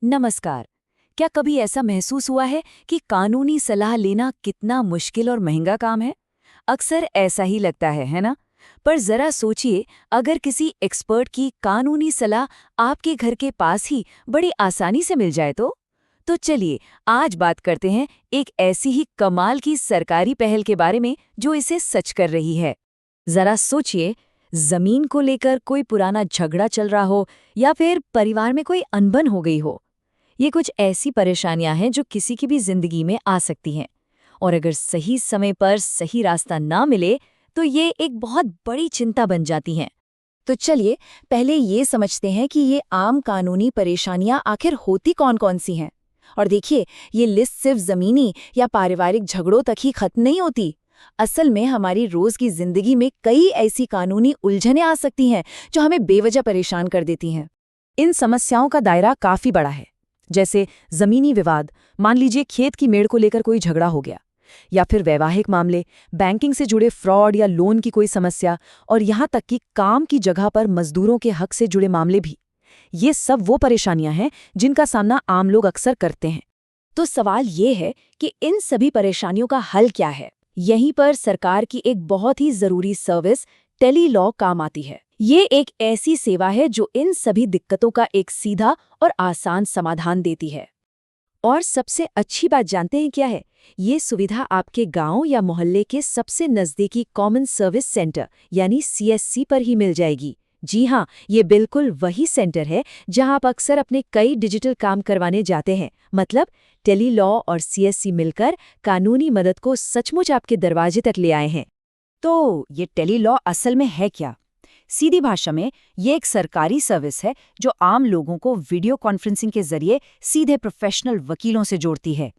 नमस्कार। क्या कभी ऐसा महसूस हुआ है कि कानूनी सलाह लेना कितना मुश्किल और महंगा काम है? अक्सर ऐसा ही लगता है ना? पर जरा सोचिए, अगर किसी एक्सपर्ट की कानूनी सलाह आपके घर के पास ही बड़ी आसानी से मिल जाए तो चलिए आज बात करते हैं एक ऐसी ही कमाल की सरकारी पहल के बारे में जो इसे सच कर रही है। जरा सोचिए, जमीन को लेकर कोई पुराना झगड़ा चल रहा हो या फिर परिवार में कोई अनबन हो गई हो। ये कुछ ऐसी परेशानियां हैं जो किसी की भी जिंदगी में आ सकती हैं, और अगर सही समय पर सही रास्ता ना मिले तो ये एक बहुत बड़ी चिंता बन जाती हैं। तो चलिए पहले ये समझते हैं कि ये आम कानूनी परेशानियां आखिर होती कौन-कौन सी हैं। और देखिए, ये लिस्ट सिर्फ जमीनी या पारिवारिक झगड़ों तक ही खत्म नहीं होती। असल में हमारी रोज की जिंदगी में कई ऐसी कानूनी उलझनें आ सकती हैं जो हमें बेवजह परेशान कर देती हैं। इन समस्याओं का दायरा काफी बड़ा है, जैसे जमीनी विवाद, मान लीजिए खेत की मेड़ को लेकर कोई झगड़ा हो गया, या फिर वैवाहिक मामले, बैंकिंग से जुड़े फ्रॉड या लोन की कोई समस्या, और यहाँ तक कि काम की जगह पर मजदूरों के हक से जुड़े मामले भी। ये सब वो परेशानियां हैं जिनका सामना आम लोग अक्सर करते हैं। तो सवाल ये है कि इन सभी परेशानियों का हल क्या है? यहीं पर सरकार की एक बहुत ही जरूरी सर्विस टेली लॉ काम आती है। ये एक ऐसी सेवा है जो इन सभी दिक्कतों का एक सीधा और आसान समाधान देती है। और सबसे अच्छी बात जानते हैं क्या है? ये सुविधा आपके गांव या मोहल्ले के सबसे नज़दीकी कॉमन सर्विस सेंटर यानी CSC पर ही मिल जाएगी। जी हाँ, ये बिल्कुल वही सेंटर है जहां आप अक्सर अपने कई डिजिटल काम करवाने जाते हैं। मतलब टेली लॉ और CSC मिलकर कानूनी मदद को सचमुच आपके दरवाजे तक ले आए हैं। तो ये टेली लॉ असल में है क्या? सीधी भाषा में ये एक सरकारी सर्विस है जो आम लोगों को वीडियो कॉन्फ्रेंसिंग के जरिए सीधे प्रोफेशनल वकीलों से जोड़ती है,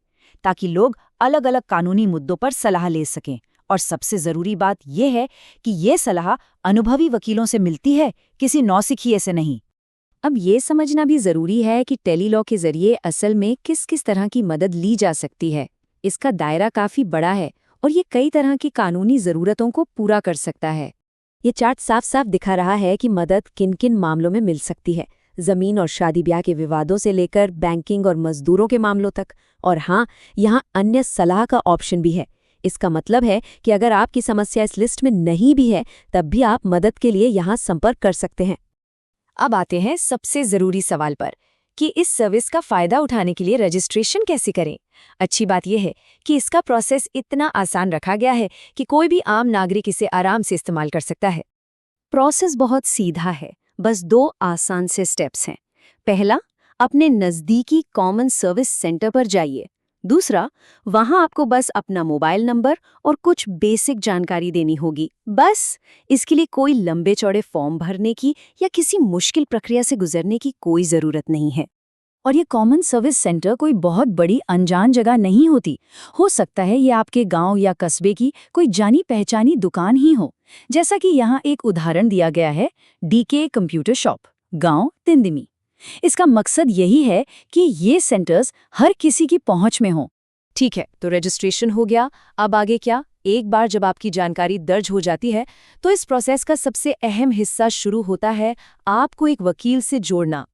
ताकि लोग अलग अलग कानूनी मुद्दों पर सलाह ले सकें। और सबसे जरूरी बात यह है कि ये सलाह अनुभवी वकीलों से मिलती है, किसी नौसिखिए से नहीं। अब ये समझना भी जरूरी है कि टेली लॉ के जरिए असल में किस किस तरह की मदद ली जा सकती है। इसका दायरा काफी बड़ा है और ये कई तरह की कानूनी जरूरतों को पूरा कर सकता है। ये चार्ट साफ साफ दिखा रहा है कि मदद किन किन मामलों में मिल सकती है, जमीन और शादी ब्याह के विवादों से लेकर बैंकिंग और मजदूरों के मामलों तक। और हाँ, यहाँ अन्य सलाह का ऑप्शन भी है। इसका मतलब है कि अगर आपकी समस्या इस लिस्ट में नहीं भी है, तब भी आप मदद के लिए यहाँ संपर्क कर सकते हैं। अब आते हैं सबसे जरूरी सवाल पर कि इस सर्विस का फायदा उठाने के लिए रजिस्ट्रेशन कैसे करें। अच्छी बात यह है कि इसका प्रोसेस इतना आसान रखा गया है कि कोई भी आम नागरिक इसे आराम से इस्तेमाल कर सकता है। प्रोसेस बहुत सीधा है, बस 2 आसान से स्टेप्स हैं। पहला, अपने नज़दीकी कॉमन सर्विस सेंटर पर जाइए। दूसरा, वहां आपको बस अपना मोबाइल नंबर और कुछ बेसिक जानकारी देनी होगी। बस इसके लिए कोई लंबे चौड़े फॉर्म भरने की या किसी मुश्किल प्रक्रिया से गुजरने की कोई ज़रूरत नहीं है। और ये कॉमन सर्विस सेंटर कोई बहुत बड़ी अनजान जगह नहीं होती। हो सकता है ये आपके गांव या कस्बे की कोई जानी पहचानी दुकान ही हो, जैसा कि यहाँ एक उदाहरण दिया गया है, DK कंप्यूटर शॉप, गांव तिंदिमी। इसका मकसद यही है कि ये सेंटर्स हर किसी की पहुंच में हों। ठीक है, तो रजिस्ट्रेशन हो गया। अब आगे क्या? एक बार जब आपकी जानकारी दर्ज हो जाती है तो इस प्रोसेस का सबसे अहम हिस्सा शुरू होता है, आपको एक वकील से जोड़ना।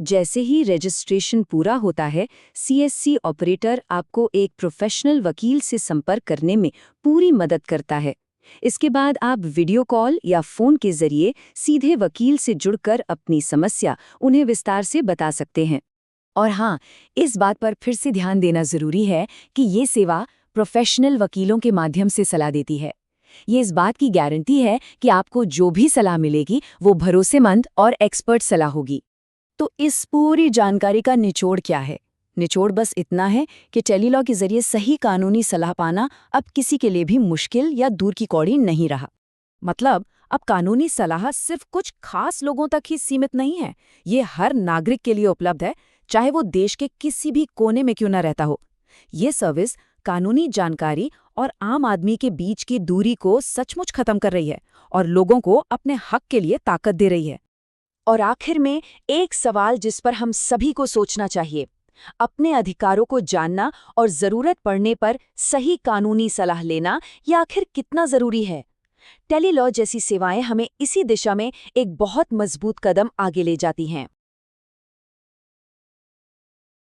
जैसे ही रजिस्ट्रेशन पूरा होता है, CSC ऑपरेटर आपको एक प्रोफेशनल वकील से संपर्क करने में पूरी मदद करता है। इसके बाद आप वीडियो कॉल या फ़ोन के जरिए सीधे वकील से जुड़कर अपनी समस्या उन्हें विस्तार से बता सकते हैं। और हाँ, इस बात पर फिर से ध्यान देना ज़रूरी है कि ये सेवा प्रोफेशनल वकीलों के माध्यम से सलाह देती है। ये इस बात की गारंटी है कि आपको जो भी सलाह मिलेगी वो भरोसेमंद और एक्सपर्ट सलाह होगी। तो इस पूरी जानकारी का निचोड़ क्या है? निचोड़ बस इतना है कि टेली लॉ के जरिए सही कानूनी सलाह पाना अब किसी के लिए भी मुश्किल या दूर की कौड़ी नहीं रहा। मतलब अब कानूनी सलाह सिर्फ कुछ खास लोगों तक ही सीमित नहीं है, ये हर नागरिक के लिए उपलब्ध है, चाहे वो देश के किसी भी कोने में क्यों न रहता हो। ये सर्विस कानूनी जानकारी और आम आदमी के बीच की दूरी को सचमुच खत्म कर रही है और लोगों को अपने हक के लिए ताकत दे रही है। और आखिर में एक सवाल जिस पर हम सभी को सोचना चाहिए, अपने अधिकारों को जानना और जरूरत पड़ने पर सही कानूनी सलाह लेना यह आखिर कितना जरूरी है? टेली लॉ जैसी सेवाएं हमें इसी दिशा में एक बहुत मजबूत कदम आगे ले जाती हैं।